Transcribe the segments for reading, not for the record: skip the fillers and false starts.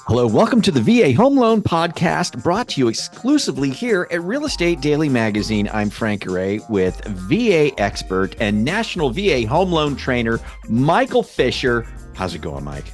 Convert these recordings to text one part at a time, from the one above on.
Hello, welcome to the VA Home Loan Podcast, brought to you exclusively here at Real Estate Daily Magazine. I'm Frank Ray with VA expert and National VA Home Loan Trainer, Michael Fischer. How's it going, Mike?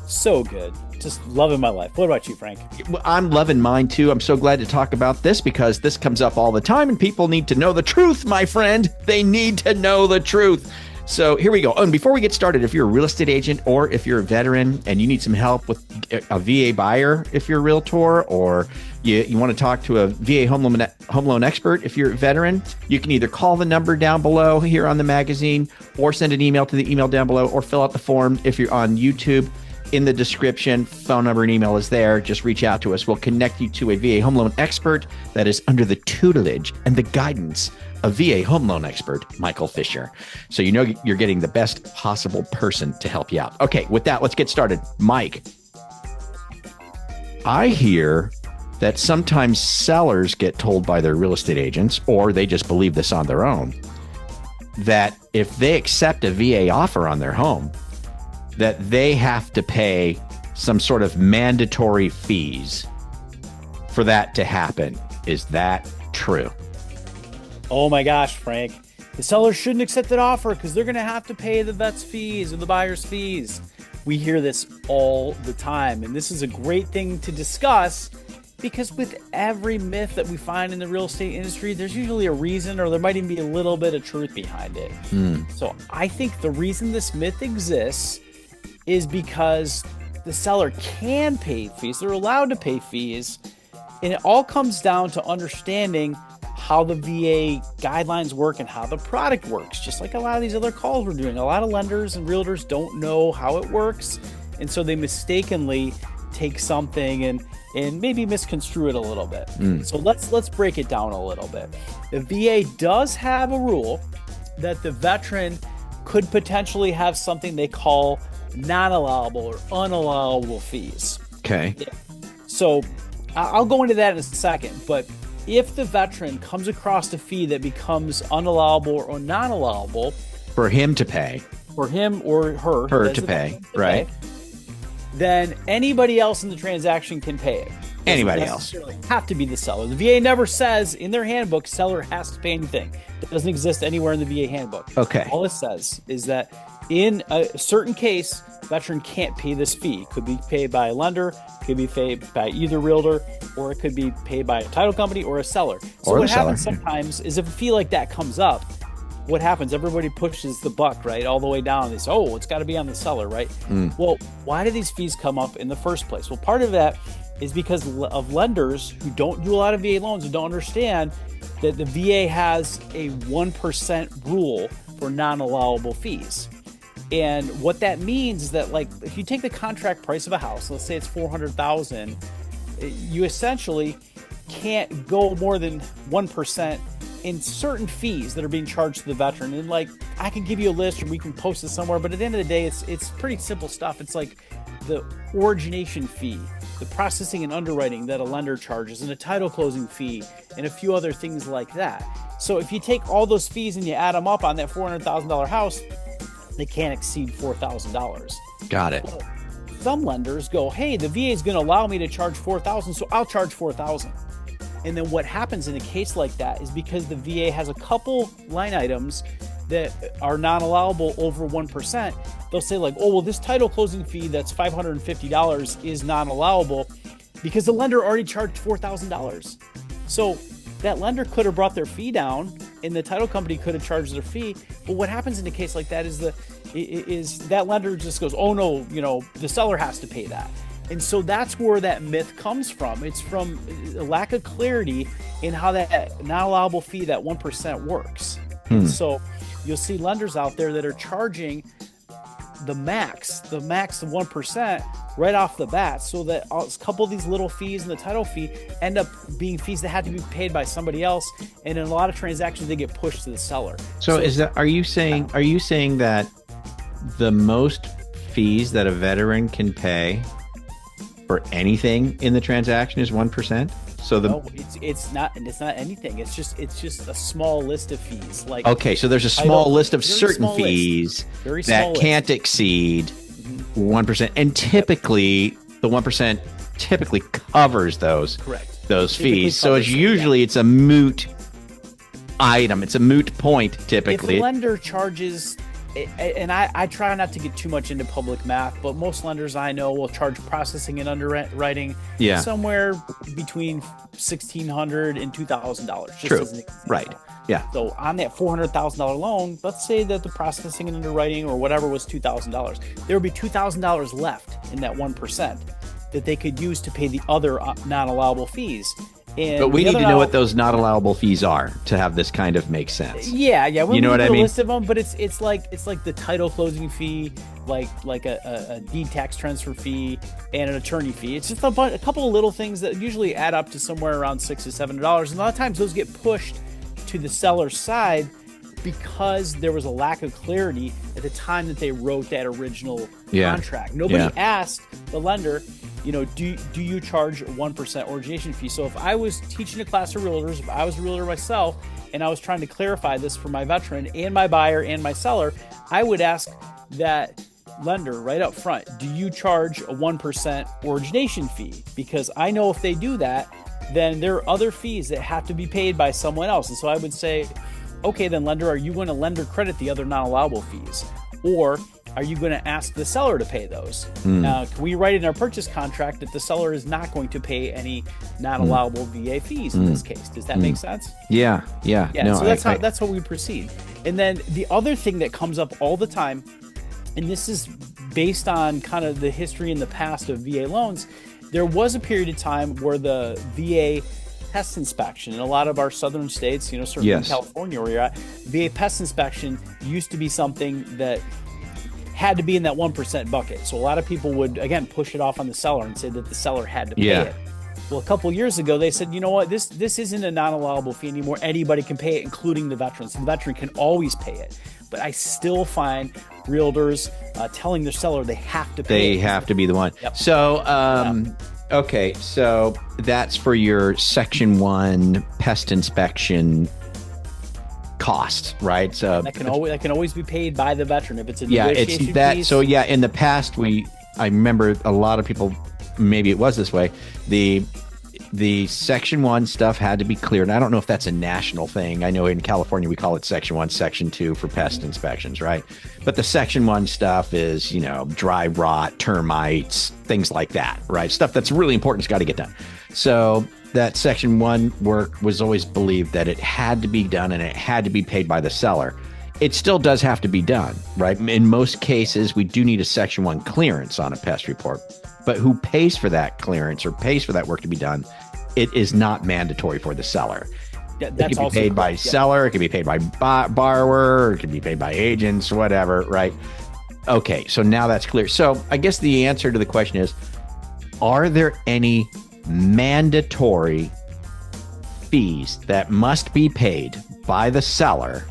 So good. Just loving my life. What about you, Frank? I'm loving mine too. I'm so glad to talk about this because this comes up all the time and people need to know the truth, my friend. They need to know the truth. So here we go. Oh, and before we get started, if you're a real estate agent or if you're a veteran and you need some help with a VA buyer, if you're a realtor, or you want to talk to a VA home loan expert, if you're a veteran, you can either call the number down below here on the magazine or send an email to the email down below or fill out the form if you're on YouTube. In the description, phone number and email is there. Just reach out to us. We'll connect you to a VA home loan expert that is under the tutelage and the guidance of VA home loan expert, Michael Fischer. So you know you're getting the best possible person to help you out. Okay, with that, let's get started. Mike, I hear that sometimes sellers get told by their real estate agents, or they just believe this on their own, that if they accept a VA offer on their home, that they have to pay some sort of mandatory fees for that to happen. Is that true? Oh my gosh, Frank. The seller shouldn't accept that offer because they're going to have to pay the vet's fees or the buyer's fees. We hear this all the time, and this is a great thing to discuss because with every myth that we find in the real estate industry, there's usually a reason, or there might even be a little bit of truth behind it. So I think the reason this myth exists is because the seller can pay fees. They're allowed to pay fees. And it all comes down to understanding how the VA guidelines work and how the product works. Just like a lot of these other calls we're doing. A lot of lenders and realtors don't know how it works. And so they mistakenly take something and maybe misconstrue it a little bit. So let's break it down a little bit. The VA does have a rule that the veteran could potentially have something they call non-allowable or unallowable fees. Okay. Yeah. So I'll go into that in a second, but if the veteran comes across a fee that becomes unallowable or non-allowable For him to pay. For him or her. Her to pay, right? Then anybody else in the transaction can pay it. Anybody else. Have to be the seller. The VA never says in their handbook, seller has to pay anything. It doesn't exist anywhere in the VA handbook. Okay. All it says is that in a certain case, veteran can't pay this fee. It could be paid by a lender, could be paid by either realtor, or it could be paid by a title company or a seller. So or what seller. happens sometimes is if a fee like that comes up, what happens? Everybody pushes the buck, right, all the way down. They say, oh, it's got to be on the seller, right? Well, why do these fees come up in the first place? Well, part of that is because of lenders who don't do a lot of VA loans and don't understand that the VA has a 1% rule for non-allowable fees. And what that means is that, like, if you take the contract price of a house, let's say it's $400,000, you essentially can't go more than 1% in certain fees that are being charged to the veteran. And like, I can give you a list or we can post it somewhere, but at the end of the day, it's pretty simple stuff. It's like the origination fee, the processing and underwriting that a lender charges, and a title closing fee, and a few other things like that. So if you take all those fees and you add them up on that $400,000 house, they can't exceed $4,000. Got it. So some lenders go, hey, the VA is going to allow me to charge $4,000, so I'll charge $4,000. And then what happens in a case like that is because the VA has a couple line items that are non-allowable over 1%, they'll say like, oh, well, this title closing fee that's $550 is non-allowable because the lender already charged $4,000. So that lender could have brought their fee down and the title company could have charged their fee. But what happens in a case like that is that lender just goes, oh no, the seller has to pay that. And so that's where that myth comes from. It's from a lack of clarity in how that non-allowable fee, that 1% works. So you'll see lenders out there that are charging the max of 1% right off the bat, so that a couple of these little fees and the title fee end up being fees that have to be paid by somebody else. And in a lot of transactions, they get pushed to the seller. So are you saying that the most fees that a veteran can pay for anything in the transaction is 1%? So no, it's not anything. It's just a small list of fees. Like, okay, so there's a small list of certain fees that can't exceed 1%, and typically the 1% typically covers those fees. So it's usually it's a moot item. It's a moot point typically. If a lender charges, and I try not to get too much into public math, but most lenders I know will charge processing and underwriting somewhere between $1,600 and $2,000. Just True. As an example. Right. Yeah. So on that $400,000 loan, let's say that the processing and underwriting or whatever was $2,000. There would be $2,000 left in that 1% that they could use to pay the other non-allowable fees. But we need to know what those not allowable fees are to have this kind of make sense. Yeah. You know what I mean? A list of them, but it's like the title closing fee, like a deed tax transfer fee, and an attorney fee. It's just a couple of little things that usually add up to somewhere around $600 to $700, and a lot of times those get pushed to the seller's side because there was a lack of clarity at the time that they wrote that original contract. Nobody asked the lender, do you charge 1% origination fee? So if I was teaching a class of realtors, if I was a realtor myself, and I was trying to clarify this for my veteran and my buyer and my seller, I would ask that lender right up front, do you charge a 1% origination fee? Because I know if they do that, then there are other fees that have to be paid by someone else. And so I would say, okay, then lender, are you going to lender credit the other non-allowable fees? Or are you going to ask the seller to pay those? Now, can we write in our purchase contract that the seller is not going to pay any non-allowable VA fees in this case? Does that make sense? Yeah. No, so that's how we proceed. And then the other thing that comes up all the time, and this is based on kind of the history in the past of VA loans, there was a period of time where the VA pest inspection in a lot of our southern states, certainly in California where you're at, VA pest inspection used to be something that had to be in that 1% bucket. So a lot of people would, again, push it off on the seller and say that the seller had to pay it. Well, a couple of years ago, they said, you know what, this isn't a non-allowable fee anymore. Anybody can pay it, including the veterans. The veteran can always pay it. But I still find realtors telling their seller they have to pay it. They have to be the one. Yep. So, okay, so that's for your Section 1 pest inspection cost, right? So that can always be paid by the veteran if it's a negotiation it's that piece. So in the past I remember a lot of people, maybe it was this way, the Section 1 stuff had to be cleared. I don't know if that's a national thing. I know in California we call it Section 1, Section 2 for pest inspections, right? But the Section 1 stuff is, dry rot, termites, things like that, right? Stuff that's really important has got to get done. So that Section 1 work was always believed that it had to be done and it had to be paid by the seller. It still does have to be done, right? In most cases, we do need a Section 1 clearance on a pest report. But who pays for that clearance or pays for that work to be done? It is not mandatory for the seller. Yeah, it can be paid by seller, it can be paid by borrower, it can be paid by agents, whatever, right? Okay, so now that's clear. So I guess the answer to the question is, are there any mandatory fees that must be paid by the seller,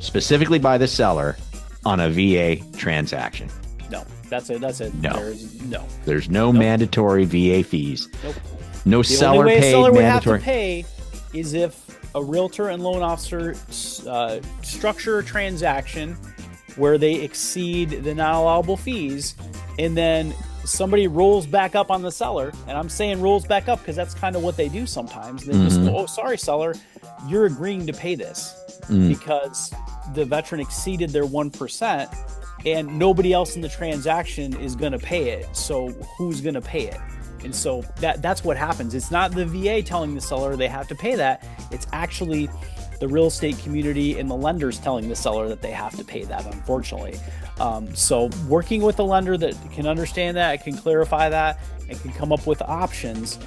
specifically by the seller, on a VA transaction? No, that's it. No. There's no mandatory VA fees. Nope. No the seller only way paid a seller would mandatory. have to pay is if a realtor and loan officer structure a transaction where they exceed the non-allowable fees, and then somebody rolls back up on the seller. And I'm saying rolls back up because that's kind of what they do sometimes. They just go, oh, sorry, seller, you're agreeing to pay this because the veteran exceeded their 1%, and nobody else in the transaction is going to pay it. So who's going to pay it? And so that's what happens. It's not the VA telling the seller they have to pay that. It's actually the real estate community and the lenders telling the seller that they have to pay that, unfortunately. So working with a lender that can understand that, can clarify that, and can come up with options.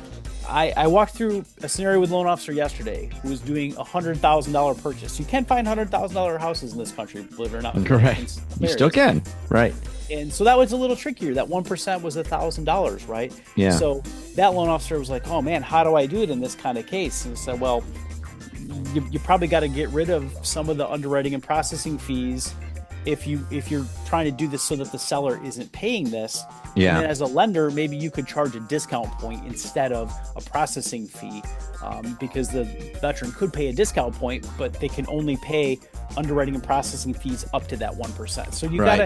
I walked through a scenario with a loan officer yesterday who was doing a $100,000 purchase. You can find $100,000 houses in this country, believe it or not. Right. You still can. Right. And so that was a little trickier. That 1% was $1,000, right? Yeah. So that loan officer was like, oh man, how do I do it in this kind of case? And I said, well, you probably got to get rid of some of the underwriting and processing fees if you're trying to do this so that the seller isn't paying this. Yeah. And then as a lender, maybe you could charge a discount point instead of a processing fee, because the veteran could pay a discount point, but they can only pay underwriting and processing fees up to that 1%. So you gotta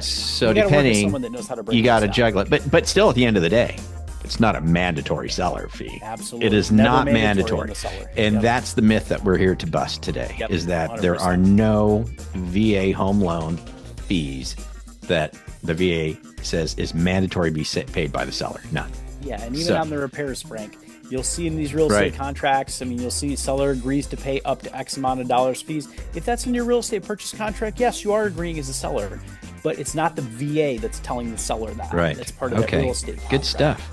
work with someone that knows how to break. You gotta juggle it, but still, at the end of the day, It's not a mandatory seller fee. Absolutely. It is Never not mandatory mandatory. on the seller. And Yep. that's the myth that we're here to bust today, Yep, is that 100%. there are no VA home loan fees that the VA says is mandatory to be paid by the seller. None. Yeah, and even So- on the repairs, Frank, you'll see in these real estate Right. contracts, I mean, you'll see seller agrees to pay up to X amount of dollars fees. If that's in your real estate purchase contract, yes, you are agreeing as a seller, but it's not the VA that's telling the seller that. Right. That's part of that real estate contract. Good stuff.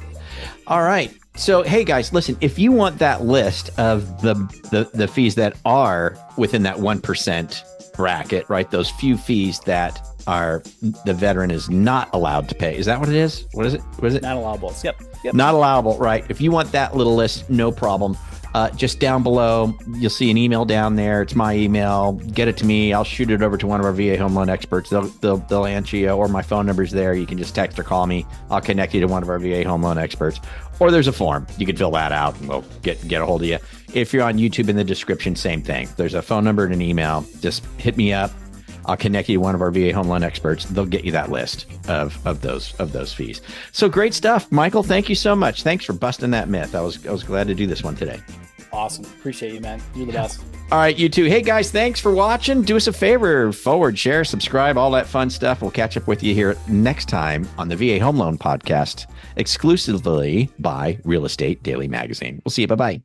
All right. So, hey guys, listen, if you want that list of the fees that are within that 1% bracket, right? Those few fees that are the veteran is not allowed to pay. Is that what it is? What is it? What is it? Not allowable. Yep. Not allowable, right? If you want that little list, no problem. Just down below, you'll see an email down there. It's my email. Get it to me. I'll shoot it over to one of our VA home loan experts. They'll answer you, or my phone number's there. You can just text or call me. I'll connect you to one of our VA home loan experts. Or there's a form. You can fill that out and we'll get a hold of you. If you're on YouTube, in the description, same thing. There's a phone number and an email. Just hit me up. I'll connect you to one of our VA home loan experts. They'll get you that list of those fees. So great stuff, Michael. Thank you so much. Thanks for busting that myth. I was glad to do this one today. Awesome. Appreciate you, man. You're the best. All right, you too. Hey guys, thanks for watching. Do us a favor, forward, share, subscribe, all that fun stuff. We'll catch up with you here next time on the VA Home Loan Podcast, exclusively by Real Estate Daily Magazine. We'll see you. Bye-bye.